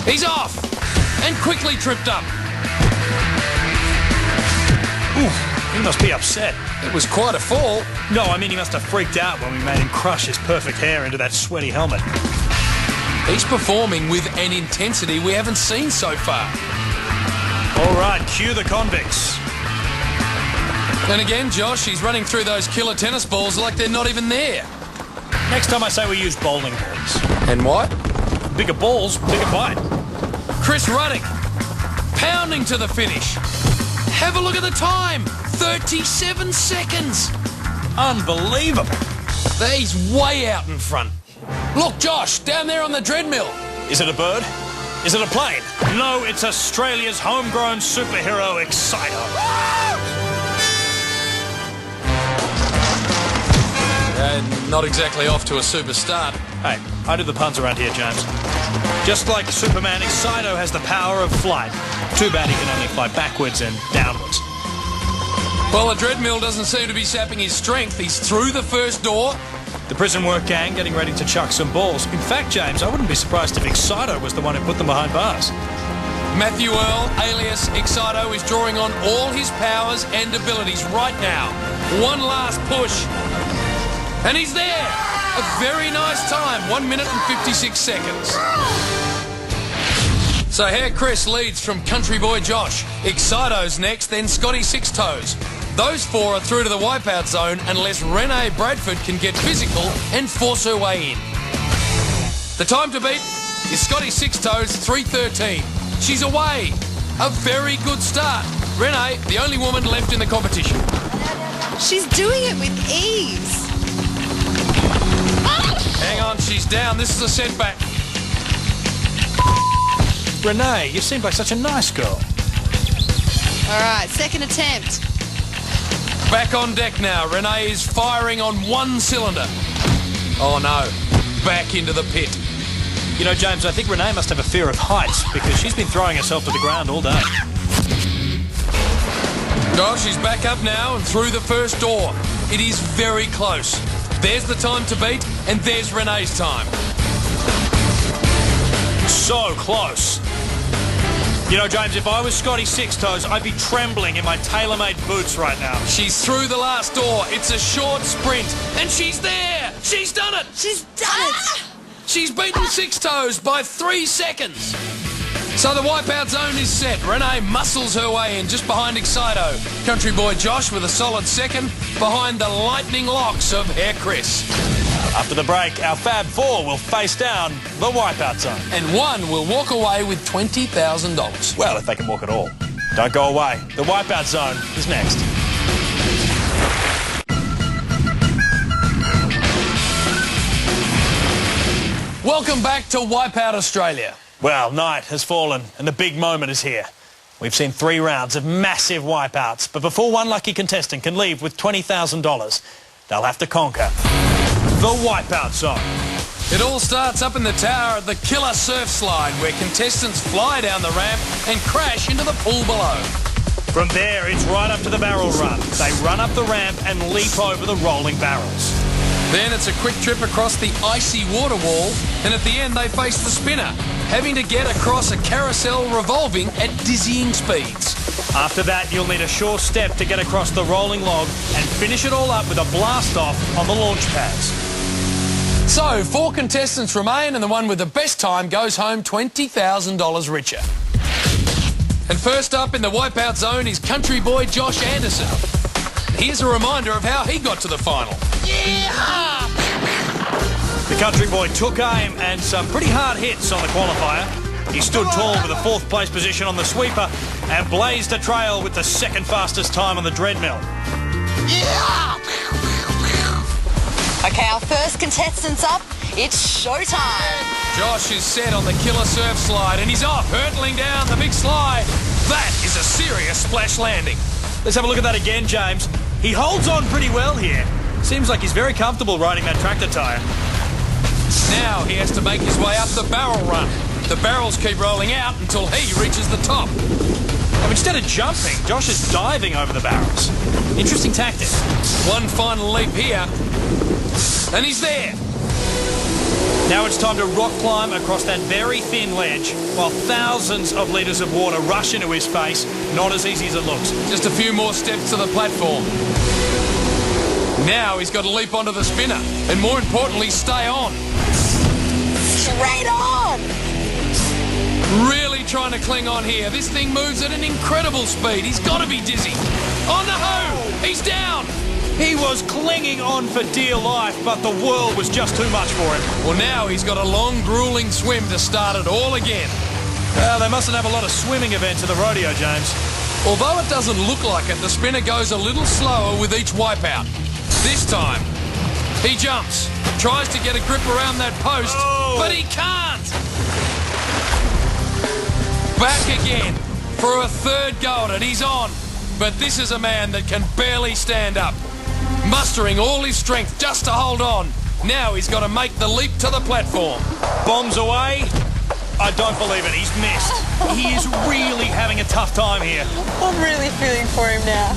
He's off! And quickly tripped up. Ooh, he must be upset. It was quite a fall. No, I mean he must have freaked out when we made him crush his perfect hair into that sweaty helmet. He's performing with an intensity we haven't seen so far. All right, cue the convicts. And again, Josh, he's running through those killer tennis balls like they're not even there. Next time I say we use bowling balls. And what? Bigger balls, bigger bite. Chris running, pounding to the finish. Have a look at the time, 37 seconds. Unbelievable. He's way out in front. Look, Josh, down there on the treadmill. Is it a bird? Is it a plane? No, it's Australia's homegrown superhero, Excito. Not exactly off to a super start. Hey, I do the puns around here, James. Just like Superman, Excito has the power of flight. Too bad he can only fly backwards and downwards. Well, the treadmill doesn't seem to be sapping his strength. He's through the first door. The prison work gang getting ready to chuck some balls. In fact, James, I wouldn't be surprised if Excito was the one who put them behind bars. Matthew Earl, alias Excito, is drawing on all his powers and abilities right now. One last push. And he's there! A very nice time, 1 minute and 56 seconds. So here Chris leads from Country Boy Josh. Excito's next, then Scotty Six Toes. Those four are through to the Wipeout Zone unless Renee Bradford can get physical and force her way in. The time to beat is Scotty Six Toes, 3:13. She's away. A very good start. Renee, the only woman left in the competition. She's doing it with ease. Hang on, she's down. This is a setback. Renee, you seem like such a nice girl. All right, second attempt. Back on deck now. Renee is firing on one cylinder. Oh no, back into the pit. You know, James, I think Renee must have a fear of heights because she's been throwing herself to the ground all day. Josh is back up now and through the first door. It is very close. There's the time to beat, and there's Renee's time. So close. You know, James, if I was Scotty Six Toes, I'd be trembling in my tailor-made boots right now. She's through the last door. It's a short sprint, and she's there. She's done it. She's done it. She's beaten Six Toes by 3 seconds. So the Wipeout Zone is set. Renee muscles her way in just behind Excito. Country Boy Josh with a solid second behind the lightning locks of Hair Chris. After the break, our Fab Four will face down the Wipeout Zone. And one will walk away with $20,000. Well, if they can walk at all. Don't go away. The Wipeout Zone is next. Welcome back to Wipeout Australia. Well, night has fallen and the big moment is here. We've seen 3 rounds of massive wipeouts, but before one lucky contestant can leave with $20,000, they'll have to conquer the Wipeout Zone. It all starts up in the tower at the Killer Surf Slide, where contestants fly down the ramp and crash into the pool below. From there, it's right up to the barrel run. They run up the ramp and leap over the rolling barrels. Then it's a quick trip across the icy water wall, and at the end they face the spinner, having to get across a carousel revolving at dizzying speeds. After that, you'll need a sure step to get across the rolling log and finish it all up with a blast-off on the launch pads. So, 4 contestants remain, and the one with the best time goes home $20,000 richer. And first up in the Wipeout Zone is Country Boy Josh Anderson. Here's a reminder of how he got to the final. Yeah! The Country Boy took aim and some pretty hard hits on the qualifier. He stood tall with a 4th place position on the sweeper and blazed a trail with the 2nd fastest time on the treadmill. Yeah! Okay, our first contestant's up. It's showtime. Josh is set on the Killer Surf Slide and he's off, hurtling down the big slide. That is a serious splash landing. Let's have a look at that again, James. He holds on pretty well here. Seems like he's very comfortable riding that tractor tyre. Now he has to make his way up the barrel run. The barrels keep rolling out until he reaches the top. Now, instead of jumping, Josh is diving over the barrels. Interesting tactic. One final leap here, and he's there. Now it's time to rock climb across that very thin ledge while thousands of litres of water rush into his face. Not as easy as it looks. Just a few more steps to the platform. Now he's got to leap onto the spinner and, more importantly, stay on. Straight on! Really trying to cling on here. This thing moves at an incredible speed. He's got to be dizzy. Oh no! He's down! He was clinging on for dear life, but the world was just too much for him. Well, now he's got a long, grueling swim to start it all again. Well, they mustn't have a lot of swimming events at the rodeo, James. Although it doesn't look like it, the spinner goes a little slower with each wipeout. This time, he jumps, tries to get a grip around that post, but he can't. Back again for a third go at it. He's on, but this is a man that can barely stand up. Mustering all his strength just to hold on. Now he's got to make the leap to the platform. Bombs away. I don't believe it. He's missed. He is really having a tough time here. I'm really feeling for him now.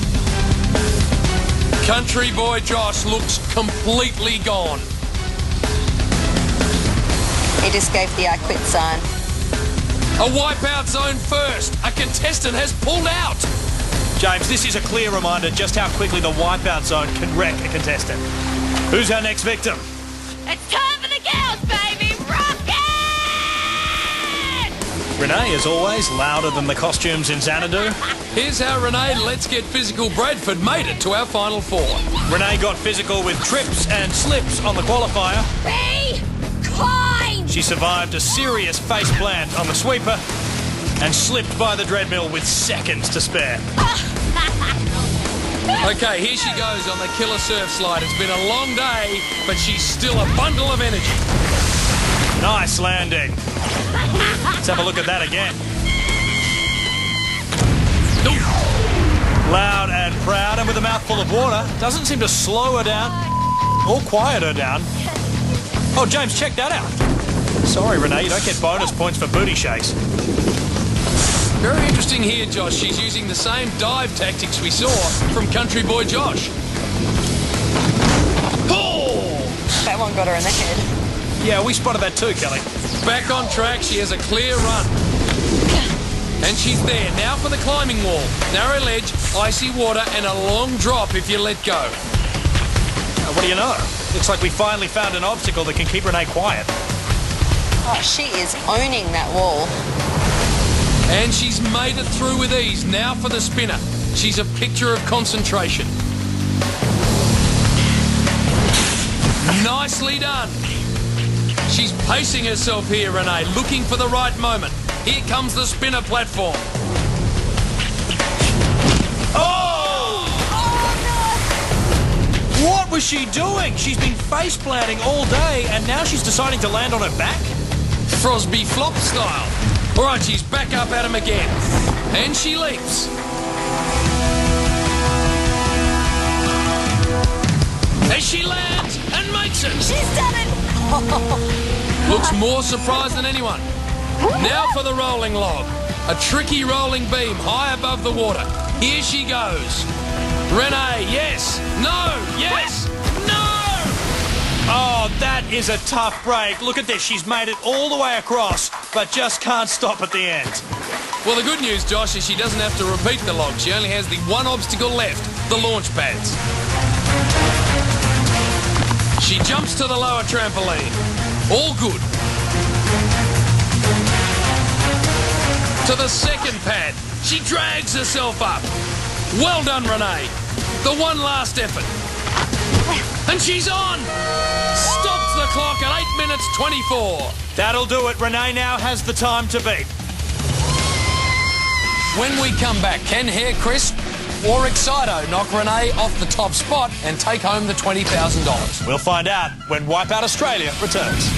Country boy Josh looks completely gone. It escaped the I quit sign. A wipeout zone first. A contestant has pulled out. James, this is a clear reminder just how quickly the wipeout zone can wreck a contestant. Who's our next victim? It's time for the girls, baby! Rock it! Renee, as always, louder than the costumes in Xanadu. Here's how Renee Let's Get Physical Bradford made it to our final four. Renee got physical with trips and slips on the qualifier. Be kind! She survived a serious face plant on the sweeper and slipped by the treadmill with seconds to spare. Okay, here she goes on the killer surf slide. It's been a long day, but she's still a bundle of energy. Nice landing. Let's have a look at that again. Loud and proud and with a mouthful of water. Doesn't seem to slow her down or quiet her down. Oh, James, check that out. Sorry, Renee, you don't get bonus points for booty shakes. Very interesting here, Josh. She's using the same dive tactics we saw from Country Boy Josh. Oh! That one got her in the head. Yeah, we spotted that too, Kelly. Back on track, she has a clear run. And she's there, now for the climbing wall. Narrow ledge, icy water, and a long drop if you let go. What do you know? Looks like we finally found an obstacle that can keep Renee quiet. Oh, she is owning that wall. And she's made it through with ease. Now for the spinner. She's a picture of concentration. Nicely done. She's pacing herself here, Renee, looking for the right moment. Here comes the spinner platform. Oh! What was she doing? She's been face planting all day and now she's deciding to land on her back? Frosby flop style. All right, she's back up at him again. And she leaps. As she lands and makes it. She's done it! Looks more surprised than anyone. Now for the rolling log. A tricky rolling beam high above the water. Here she goes. Renee, yes. No, yes. No! Oh, that is a tough break. Look at this. She's made it all the way across, but just can't stop at the end. Well, the good news, Josh, is she doesn't have to repeat the log. She only has the one obstacle left, the launch pads. She jumps to the lower trampoline. All good. To the second pad. She drags herself up. Well done, Renee. The one last effort. And she's on! Stops the clock at 8 minutes 24. That'll do it. Renee now has the time to beat. When we come back, can Hair Crisp or Excito knock Renee off the top spot and take home the $20,000? We'll find out when Wipeout Australia returns.